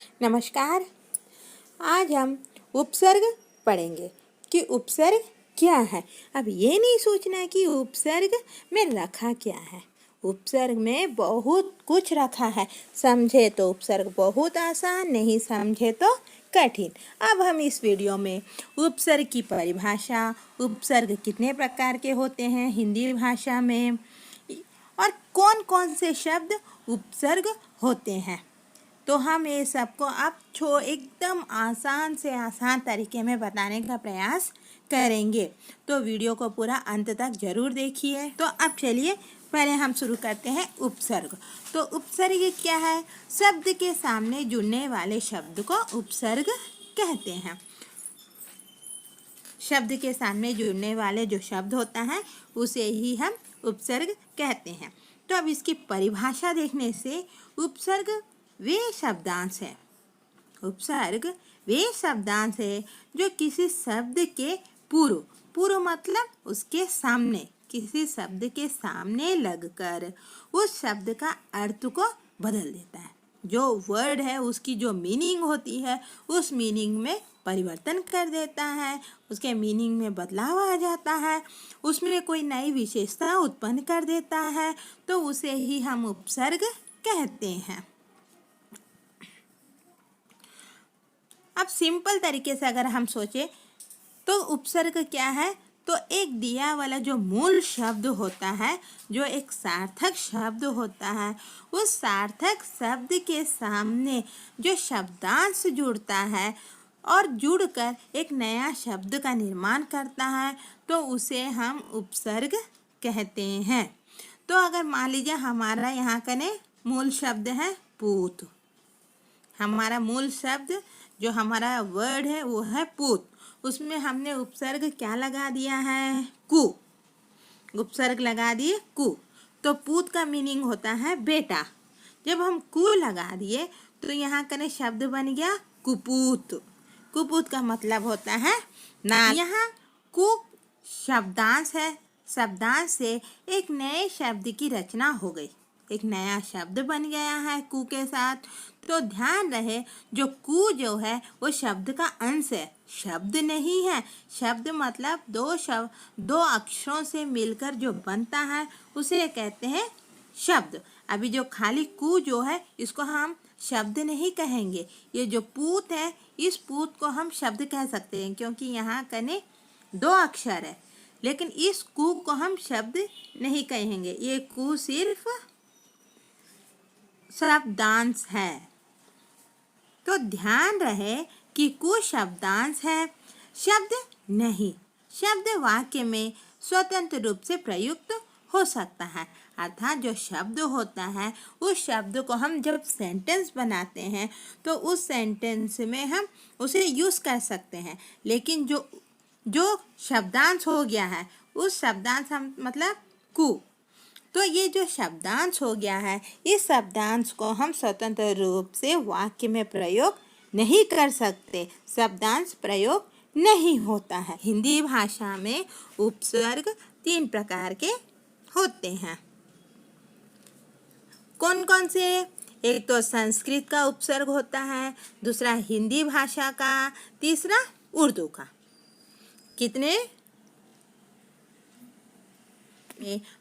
नमस्कार। आज हम उपसर्ग पढ़ेंगे कि उपसर्ग क्या है। अब ये नहीं सोचना कि उपसर्ग में रखा क्या है। उपसर्ग में बहुत कुछ रखा है। समझे तो उपसर्ग बहुत आसान, नहीं समझे तो कठिन। अब हम इस वीडियो में उपसर्ग की परिभाषा, उपसर्ग कितने प्रकार के होते हैं हिंदी भाषा में, और कौन कौन से शब्द उपसर्ग होते हैं, तो हम ये सबको अब एकदम आसान से आसान तरीके में बताने का प्रयास करेंगे। तो वीडियो को पूरा अंत तक जरूर देखिए। तो अब चलिए पहले हम शुरू करते हैं उपसर्ग। तो उपसर्ग क्या है? शब्द के सामने जुड़ने वाले शब्द को उपसर्ग कहते हैं। शब्द के सामने जुड़ने वाले जो शब्द होता है उसे ही हम उपसर्ग कहते हैं। तो अब इसकी परिभाषा देखने से उपसर्ग वे शब्दांश है। उपसर्ग वे शब्दांश है जो किसी शब्द के पूर्व मतलब उसके सामने, किसी शब्द के सामने लगकर उस शब्द का अर्थ को बदल देता है। जो वर्ड है उसकी जो मीनिंग होती है उस मीनिंग में परिवर्तन कर देता है, उसके मीनिंग में बदलाव आ जाता है, उसमें कोई नई विशेषता उत्पन्न कर देता है, तो उसे ही हम उपसर्ग कहते हैं। अब सिंपल तरीके से अगर हम सोचें तो उपसर्ग क्या है, तो एक दिया वाला जो मूल शब्द होता है, जो एक सार्थक शब्द होता है, उस सार्थक शब्द के सामने जो शब्दांश जुड़ता है और जुड़कर एक नया शब्द का निर्माण करता है, तो उसे हम उपसर्ग कहते हैं। तो अगर मान लीजिए हमारा यहाँ का मूल शब्द है पूत, हमारा मूल शब्द जो हमारा वर्ड है वो है पूत, उसमें हमने उपसर्ग क्या लगा दिया है? कु। उपसर्ग लगा दिए कु, तो पूत का मीनिंग होता है बेटा। जब हम कु लगा दिए तो यहाँ का शब्द बन गया कुपूत। कुपूत का मतलब होता है ना। यहाँ कु शब्दांश है, शब्दांश से एक नए शब्द की रचना हो गई, एक नया शब्द बन गया है कु के साथ। तो ध्यान रहे जो कु जो है वो शब्द का अंश है, शब्द नहीं है। शब्द मतलब दो अक्षरों से मिलकर जो बनता है उसे कहते हैं शब्द। अभी जो खाली कु जो है इसको हम शब्द नहीं कहेंगे। ये जो पूत है इस पूत को हम शब्द कह सकते हैं क्योंकि यहाँ कने दो अक्षर है, लेकिन इस कु को हम शब्द नहीं कहेंगे। ये कु सिर्फ शब्दांश है। तो ध्यान रहे कि कु शब्दांश है, शब्द नहीं। शब्द वाक्य में स्वतंत्र रूप से प्रयुक्त हो सकता है, अर्थात जो शब्द होता है उस शब्द को हम जब सेंटेंस बनाते हैं तो उस सेंटेंस में हम उसे यूज कर सकते हैं। लेकिन जो शब्दांश हो गया है उस शब्दांश हम मतलब कु, तो ये जो शब्दांश हो गया है इस शब्दांश को हम स्वतंत्र रूप से वाक्य में प्रयोग नहीं कर सकते, शब्दांश प्रयोग नहीं होता है। हिंदी भाषा में उपसर्ग 3 प्रकार के होते हैं। कौन कौन से? एक तो संस्कृत का उपसर्ग होता है, दूसरा हिंदी भाषा का, तीसरा उर्दू का। कितने?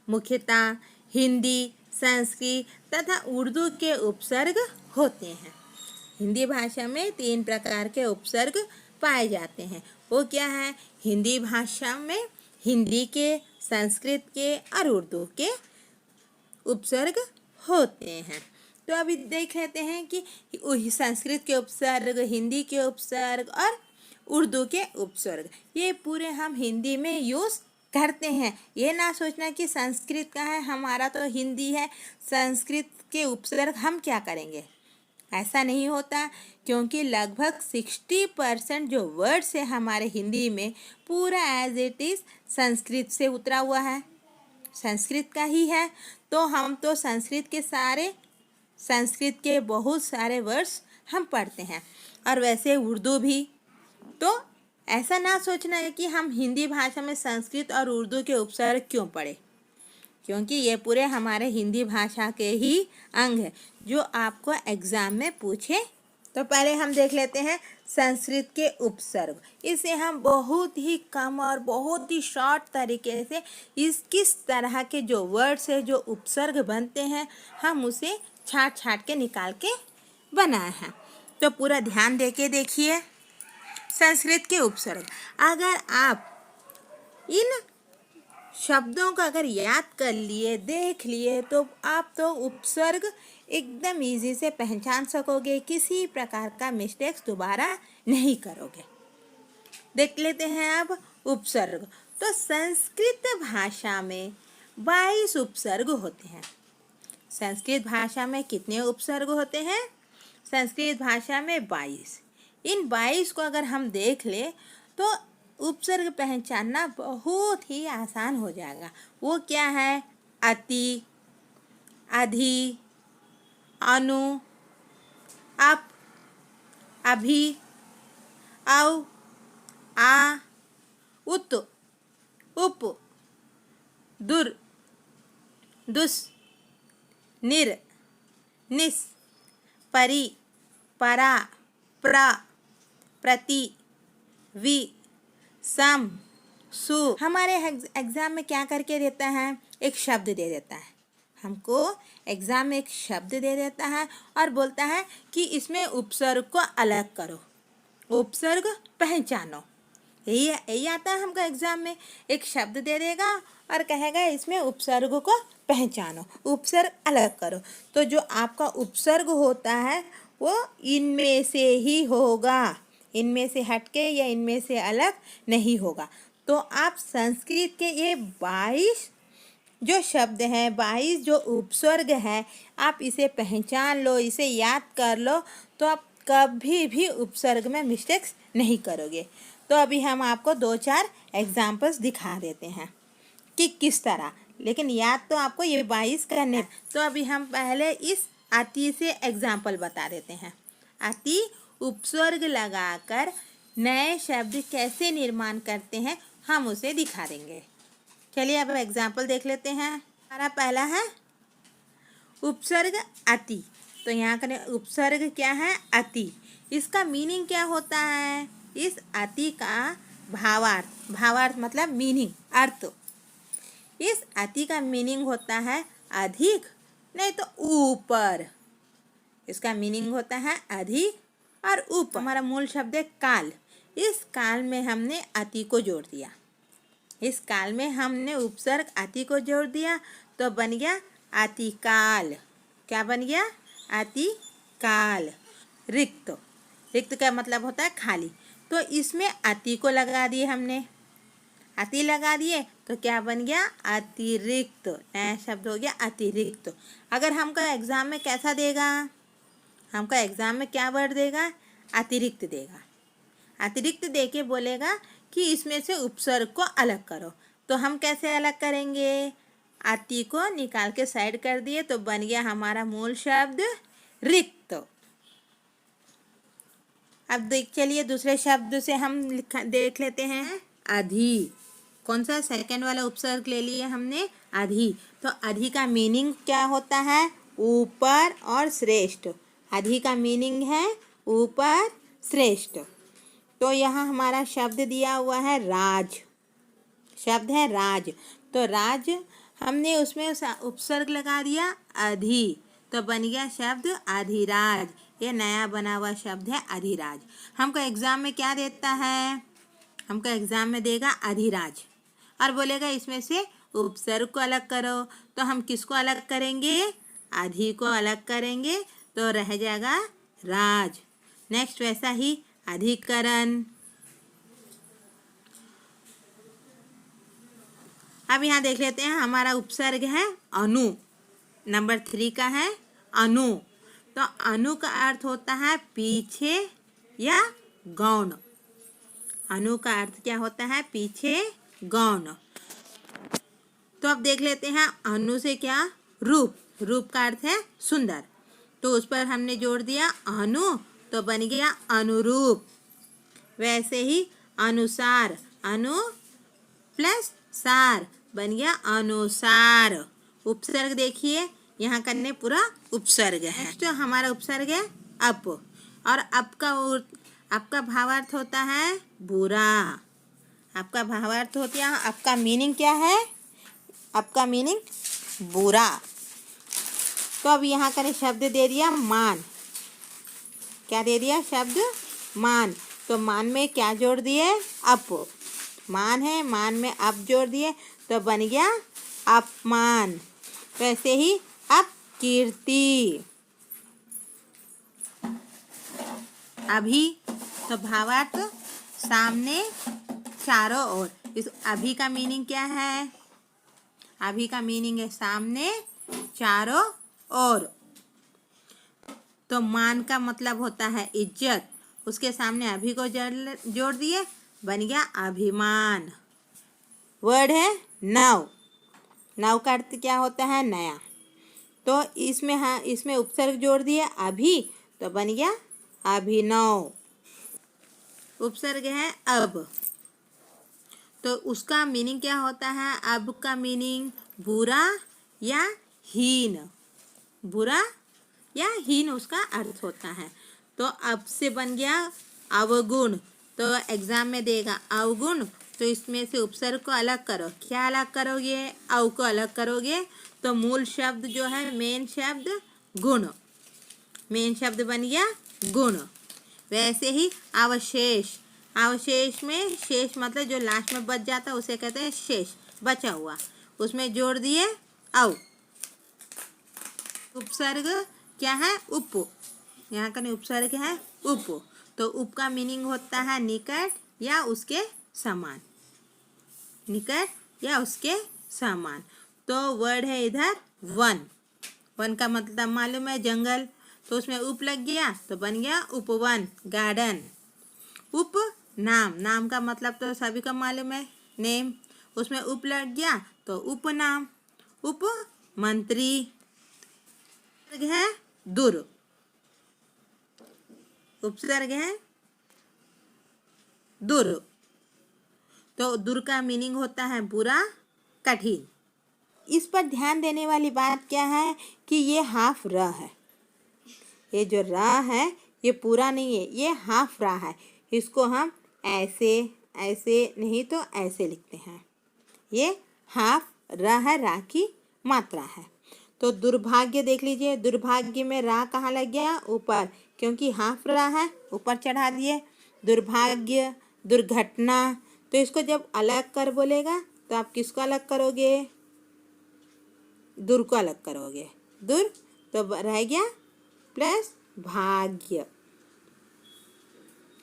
मुख्यतः हिंदी, संस्कृत तथा उर्दू के उपसर्ग होते हैं। हिंदी भाषा में 3 प्रकार के उपसर्ग पाए जाते हैं। वो क्या है? हिंदी भाषा में हिंदी के, संस्कृत के और उर्दू के उपसर्ग होते हैं। तो अभी देख लेते हैं कि संस्कृत के उपसर्ग, हिंदी के उपसर्ग और उर्दू के उपसर्ग, ये पूरे हम हिंदी में यूज करते हैं। ये ना सोचना कि संस्कृत का है, हमारा तो हिंदी है, संस्कृत के उपसर्ग हम क्या करेंगे, ऐसा नहीं होता। क्योंकि लगभग 60% जो वर्ड्स है हमारे हिंदी में पूरा एज इट इज संस्कृत से उतरा हुआ है, संस्कृत का ही है। तो हम तो संस्कृत के बहुत सारे वर्ड्स हम पढ़ते हैं, और वैसे उर्दू भी। तो ऐसा ना सोचना है कि हम हिंदी भाषा में संस्कृत और उर्दू के उपसर्ग क्यों पढ़े, क्योंकि ये पूरे हमारे हिंदी भाषा के ही अंग है जो आपको एग्जाम में पूछे तो पहले हम देख लेते हैं संस्कृत के उपसर्ग। इसे हम बहुत ही कम और बहुत ही शॉर्ट तरीके से इस किस तरह के जो वर्ड्स है, जो उपसर्ग बनते हैं, हम उसे छाट छाट के निकाल के बनाए हैं। तो पूरा ध्यान दे के देखिए। संस्कृत के उपसर्ग, अगर आप इन शब्दों को अगर याद कर लिए, देख लिए, तो आप तो उपसर्ग एकदम इजी से पहचान सकोगे, किसी प्रकार का मिस्टेक्स दोबारा नहीं करोगे। देख लेते हैं अब उपसर्ग। तो संस्कृत भाषा में 22 उपसर्ग होते हैं। संस्कृत भाषा में कितने उपसर्ग होते हैं? संस्कृत भाषा में 22। इन 22 को अगर हम देख ले तो उपसर्ग पहचानना बहुत ही आसान हो जाएगा। वो क्या है? अति, अधि, अनु, अप, अभि, औ, आ, उत, उप, दुर, दुस, निर, निस, परि, परा, प्र, प्रति, वि, सम, सु। हमारे एग्जाम में क्या करके देता है? एक शब्द दे देता है। हमको एग्जाम में एक शब्द दे देता है और बोलता है कि इसमें उपसर्ग को अलग करो, उपसर्ग पहचानो। यही आता है हमको एग्जाम में। एक शब्द दे देगा और कहेगा इसमें उपसर्ग को पहचानो, उपसर्ग अलग करो। तो जो आपका उपसर्ग होता है वो इनमें से ही होगा, इनमें से हटके या इनमें से अलग नहीं होगा। तो आप संस्कृत के ये 22 जो शब्द हैं, 22 जो उपसर्ग है, आप इसे पहचान लो, इसे याद कर लो, तो आप कभी भी उपसर्ग में मिस्टेक्स नहीं करोगे। तो अभी हम आपको 2-4 एग्जाम्पल्स दिखा देते हैं कि किस तरह, लेकिन याद तो आपको ये 22 करने। तो अभी हम पहले इस अति से एग्जाम्पल बता देते हैं। अति उपसर्ग लगाकर नए शब्द कैसे निर्माण करते हैं, हम उसे दिखा देंगे। चलिए अब एग्जाम्पल देख लेते हैं। हमारा पहला है उपसर्ग अति। तो यहाँ का उपसर्ग क्या है? अति। इसका मीनिंग क्या होता है? इस अति का भावार्थ, भावार्थ मतलब मीनिंग, अर्थ। इस अति का मीनिंग होता है अधिक, नहीं तो ऊपर। इसका मीनिंग होता है अधिक और ऊपर। हमारा मूल शब्द है काल। इस काल में हमने अति को जोड़ दिया, इस काल में हमने उपसर्ग अति को जोड़ दिया, तो बन गया अतिकाल। क्या बन गया? अतिकाल। रिक्त, रिक्त का मतलब होता है खाली। तो इसमें अति को लगा दिए हमने, अति लगा दिए, तो क्या बन गया? अतिरिक्त। नया शब्द हो गया अतिरिक्त। अगर हमको एग्जाम में कैसा देगा? हमको एग्जाम में क्या वर्ड देगा? अतिरिक्त देगा। अतिरिक्त दे के बोलेगा कि इसमें से उपसर्ग को अलग करो। तो हम कैसे अलग करेंगे? अति को निकाल के साइड कर दिए, तो बन गया हमारा मूल शब्द रिक्त। अब देख चलिए दूसरे शब्द से हम देख लेते हैं। अधि। कौन सा? सेकंड वाला उपसर्ग ले लिए हमने, अधि। तो अधि का मीनिंग क्या होता है? ऊपर और श्रेष्ठ। अधि का मीनिंग है ऊपर, श्रेष्ठ। तो यहाँ हमारा शब्द दिया हुआ है राज, शब्द है राज। तो राज हमने उसमें उपसर्ग लगा दिया अधि, तो बन गया शब्द अधिराज। ये नया बना हुआ शब्द है अधिराज। हमको एग्जाम में क्या देता है? हमको एग्जाम में देगा अधिराज और बोलेगा इसमें से उपसर्ग को अलग करो। तो हम किसको अलग करेंगे? अधि को अलग करेंगे, तो रह जाएगा राज। नेक्स्ट वैसा ही अधिकरण। अब यहाँ देख लेते हैं। हमारा उपसर्ग है अनु, नंबर 3 का है अनु। तो अनु का अर्थ होता है पीछे या गौण। अनु का अर्थ क्या होता है? पीछे, गौण। तो अब देख लेते हैं अनु से क्या? रूप। रूप का अर्थ है सुंदर, तो उस पर हमने जोड़ दिया अनु, तो बन गया अनुरूप। वैसे ही अनुसार, अनु प्लस सार बन गया अनुसार। उपसर्ग देखिए यहाँ करने पूरा उपसर्ग है। तो हमारा उपसर्ग है अप। और आपका भावार्थ होता है बुरा। आपका भावार्थ होता है, आपका मीनिंग क्या है? आपका मीनिंग बुरा। तो अब यहाँ का शब्द दे दिया मान। क्या दे दिया? शब्द मान। तो मान में क्या जोड़ दिए? अप। मान है, मान में अप जोड़ दिए तो बन गया अपमान। वैसे ही अपकीर्ति। अभी तो भावार्थ सामने चारों ओर। इस अभी का मीनिंग क्या है? अभी का मीनिंग है सामने चारों ओर। तो मान का मतलब होता है इज्जत। उसके सामने अभी को जोड़ दिए, बन गया अभिमान। वर्ड है नव। नव का अर्थ क्या होता है? नया। तो इसमें उपसर्ग जोड़ दिए अभी, तो बन गया अभिनव। उपसर्ग है अब। तो उसका मीनिंग क्या होता है? अब का मीनिंग बुरा या हीन। बुरा या हीन उसका अर्थ होता है। तो अब से बन गया अवगुण। तो एग्जाम में देगा अवगुण, तो इसमें से उपसर्ग को अलग करो। क्या अलग करोगे? अव को अलग करोगे तो मूल शब्द जो है मेन शब्द गुण। मेन शब्द बन गया गुण। वैसे ही अवशेष। अवशेष में शेष मतलब जो लास्ट में बच जाता है उसे कहते हैं शेष, बचा हुआ। उसमें जोड़ दिए अव। उपसर्ग क्या है? उप। यहाँ का उपसर्ग है उप। तो उप का मीनिंग होता है निकट या उसके समान। निकट या उसके समान। तो वर्ड है इधर वन। वन का मतलब मालूम है जंगल, तो उसमें उप लग गया तो बन गया उपवन, गार्डन। उप नाम। नाम का मतलब तो सभी को मालूम है, नेम। उसमें उप लग गया तो उपनाम, उप मंत्री। उपसर्ग है दुर। उपसर्ग है दुर। तो दुर का मीनिंग होता है बुरा, कठिन। इस पर ध्यान देने वाली बात क्या है कि ये हाफ र है। ये जो र है ये पूरा नहीं है, ये हाफ र है। इसको हम ऐसे ऐसे नहीं तो ऐसे लिखते हैं। ये हाफ र है, रा की मात्रा है। तो दुर्भाग्य देख लीजिए, दुर्भाग्य में रा कहाँ लग गया? ऊपर, क्योंकि हाफ रा है ऊपर चढ़ा दिए। दुर्भाग्य, दुर्घटना। तो इसको जब अलग कर बोलेगा तो आप किसको अलग करोगे? दुर को अलग करोगे। दुर तो रह गया प्लस भाग्य,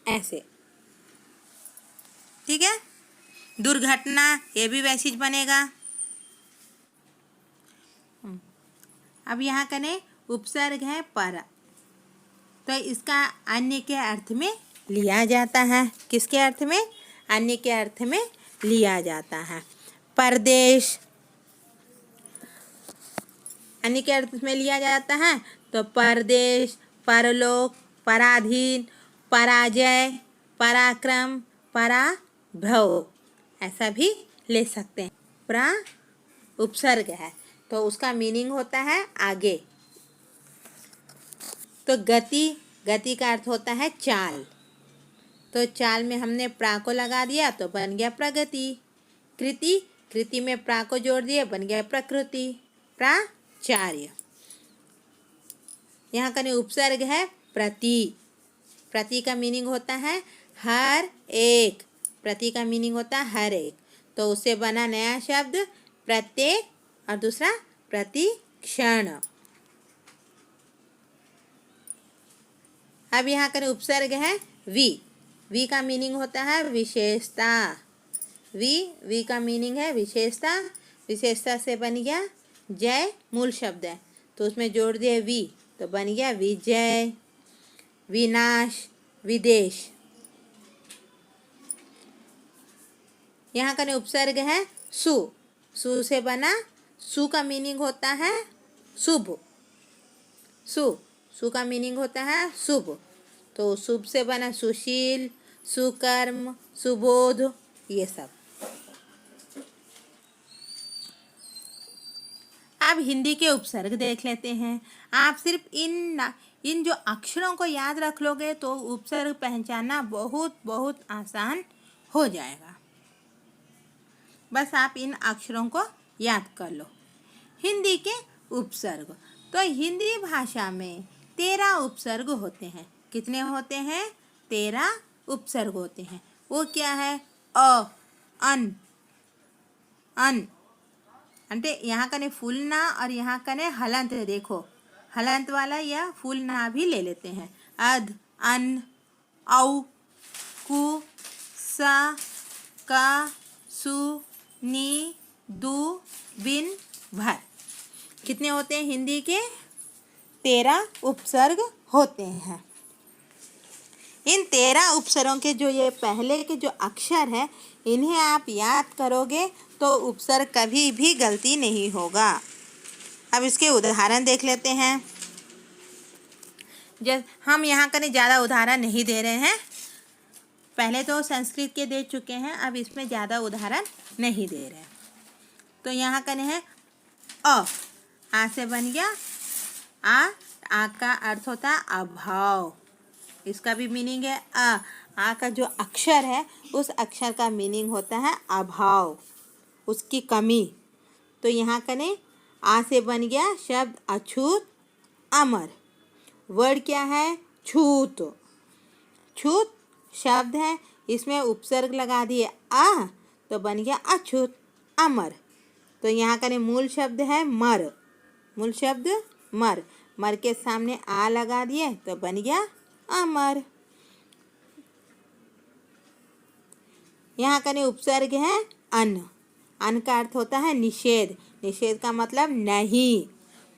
ऐसे। ठीक है। दुर्घटना ये भी वैसे ही बनेगा। अब यहाँ कने उपसर्ग है पर। तो इसका अन्य के अर्थ में लिया जाता है। किसके अर्थ में? अन्य के अर्थ में लिया जाता है। परदेश अन्य के अर्थ में लिया जाता है। तो परदेश, परलोक, पराधीन, पराजय, पराक्रम, पराभव, ऐसा भी ले सकते हैं। परा उपसर्ग है तो उसका मीनिंग होता है आगे। तो गति, गति का अर्थ होता है चाल। तो चाल में हमने प्रा को लगा दिया तो बन गया प्रगति। कृति, कृति में प्रा को जोड़ दिया बन गया प्रकृति, प्राचार्य। यहाँ का उपसर्ग है प्रति। प्रति का मीनिंग होता है हर एक। प्रति का मीनिंग होता है हर एक। तो उससे बना नया शब्द प्रत्येक और दूसरा प्रतिक्षण। अब यहाँ का उपसर्ग है वी। वी का मीनिंग होता है विशेषता। वी का मीनिंग है विशेषता। विशेषता से बन गया जय, मूल शब्द है तो उसमें जोड़ दिया वी तो बन गया विजय, विनाश, विदेश। यहाँ का उपसर्ग है सु। सु से बना, सु का मीनिंग होता है शुभ। सु का मीनिंग होता है शुभ। तो शुभ से बना सुशील, सुकर्म, सुबोध, ये सब। अब हिंदी के उपसर्ग देख लेते हैं। आप सिर्फ इन जो अक्षरों को याद रख लोगे तो उपसर्ग पहचानना बहुत बहुत आसान हो जाएगा। बस आप इन अक्षरों को याद कर लो। हिंदी के उपसर्ग, तो हिंदी भाषा में 13 उपसर्ग होते हैं। कितने होते हैं? 13 उपसर्ग होते हैं। वो क्या है? अ, अन, अन అంటే यहाँ कने फुल ना और यहाँ कने हलंत। देखो हलंत वाला या फुल ना भी ले लेते हैं। अध, अन, औ, कु, सा, का, सु, नी, दु, बिन, भर। कितने होते हैं हिंदी के? 13 उपसर्ग होते हैं। इन 13 उपसर्गों के जो ये पहले के जो अक्षर हैं, इन्हें आप याद करोगे तो उपसर्ग कभी भी गलती नहीं होगा। अब इसके उदाहरण देख लेते हैं। जब हम यहाँ कने ज़्यादा उदाहरण नहीं दे रहे हैं, पहले तो संस्कृत के दे चुके हैं, अब इसमें ज़्यादा उदाहरण नहीं दे रहे हैं। तो यहाँ कने है आ से बन गया आ का अर्थ होता है अभाव। इसका भी मीनिंग है आ का जो अक्षर है उस अक्षर का मीनिंग होता है अभाव, उसकी कमी। तो यहाँ कने आ से बन गया शब्द अछूत अमर। वर्ड क्या है? छूत। छूत शब्द है, इसमें उपसर्ग लगा दिए आ तो बन गया अछूत अमर। तो यहाँ कने मूल शब्द है मर। मूल शब्द मर, मर के सामने आ लगा दिए तो बन गया अमर। यहाँ कने उपसर्ग है अन। अन का अर्थ होता है निषेध। निषेध का मतलब नहीं,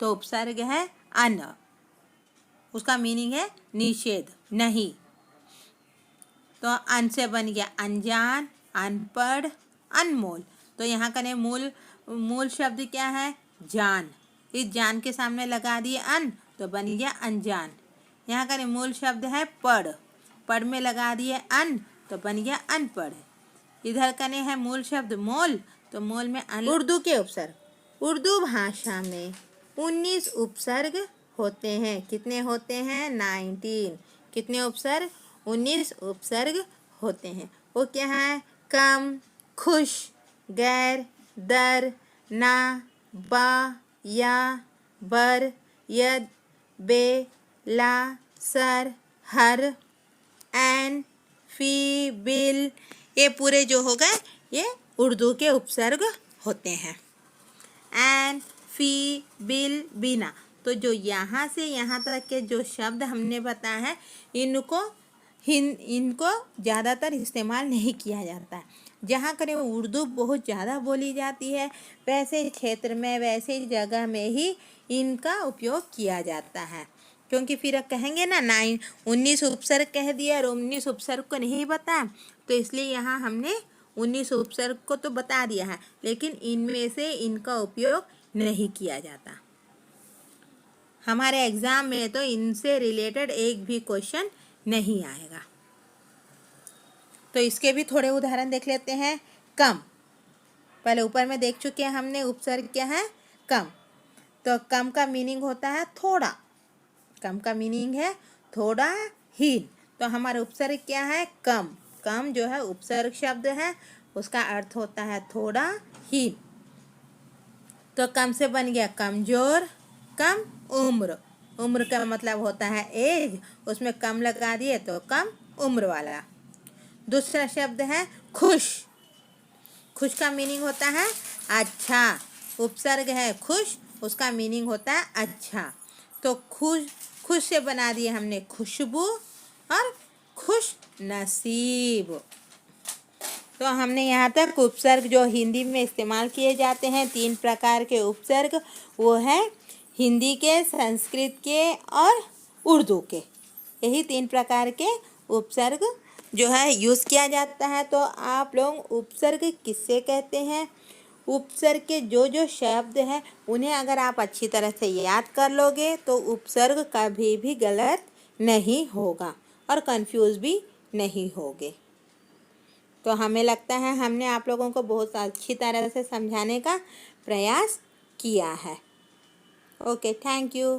तो उपसर्ग है अन, उसका मीनिंग है निषेध, नहीं। तो अन से बन गया अनजान, अनपढ़, अनमोल। तो यहाँ कने मूल शब्द क्या है? जान। इस जान के सामने लगा दिए अन तो बन गया अनजान। यहाँ कने मूल शब्द है पढ़। पढ़ में लगा दिए अन तो बन गया अनपढ़। इधर कने है मूल शब्द मोल, तो मोल में अन। उर्दू के उपसर्ग, उर्दू भाषा में 19 उपसर्ग होते हैं। कितने होते हैं? 19। कितने उपसर्ग? 19 उपसर्ग होते हैं। वो क्या है? कम, खुश, गैर, दर, ना, बा, या, बर, यद, बे, ला, सर, हर, एन, फी, बिल, ये पूरे जो हो गए ये उर्दू के उपसर्ग होते हैं। एन, फी, बिल, बिना। तो जो यहाँ से यहाँ तक के जो शब्द हमने बताया है इनको ज़्यादातर इस्तेमाल नहीं किया जाता है। जहाँ करें उर्दू बहुत ज़्यादा बोली जाती है वैसे क्षेत्र में, वैसे जगह में ही इनका उपयोग किया जाता है। क्योंकि फिर कहेंगे ना 19 उपसर्ग कह दिया और 19 उपसर्ग को नहीं बता, तो इसलिए यहाँ हमने 19 उपसर्ग को तो बता दिया है, लेकिन इनमें से इनका उपयोग नहीं किया जाता। हमारे एग्ज़ाम में तो इनसे रिलेटेड एक भी क्वेश्चन नहीं आएगा। तो इसके भी थोड़े उदाहरण देख लेते हैं। कम, पहले ऊपर में देख चुके हैं हमने उपसर्ग क्या है? कम। तो कम का मीनिंग होता है थोड़ा। कम का मीनिंग है थोड़ा, हीन। तो हमारा उपसर्ग क्या है? कम। कम जो है उपसर्ग शब्द है, उसका अर्थ होता है थोड़ा, हीन। तो कम से बन गया कमजोर, कम उम्र। उम्र का मतलब होता है एज, उसमें कम लगा दिए तो कम उम्र वाला। दूसरा शब्द है खुश। खुश का मीनिंग होता है अच्छा। उपसर्ग है खुश, उसका मीनिंग होता है अच्छा। तो खुश से बना दिए हमने खुशबू और खुश नसीब। तो हमने यहाँ तक उपसर्ग जो हिंदी में इस्तेमाल किए जाते हैं 3 प्रकार के उपसर्ग, वो है हिंदी के, संस्कृत के और उर्दू के। यही 3 प्रकार के उपसर्ग जो है यूज़ किया जाता है। तो आप लोग उपसर्ग किससे कहते हैं, उपसर्ग के जो शब्द हैं उन्हें अगर आप अच्छी तरह से याद कर लोगे तो उपसर्ग कभी भी गलत नहीं होगा और कंफ्यूज भी नहीं होगे। तो हमें लगता है हमने आप लोगों को बहुत अच्छी तरह से समझाने का प्रयास किया है। Okay, thank you.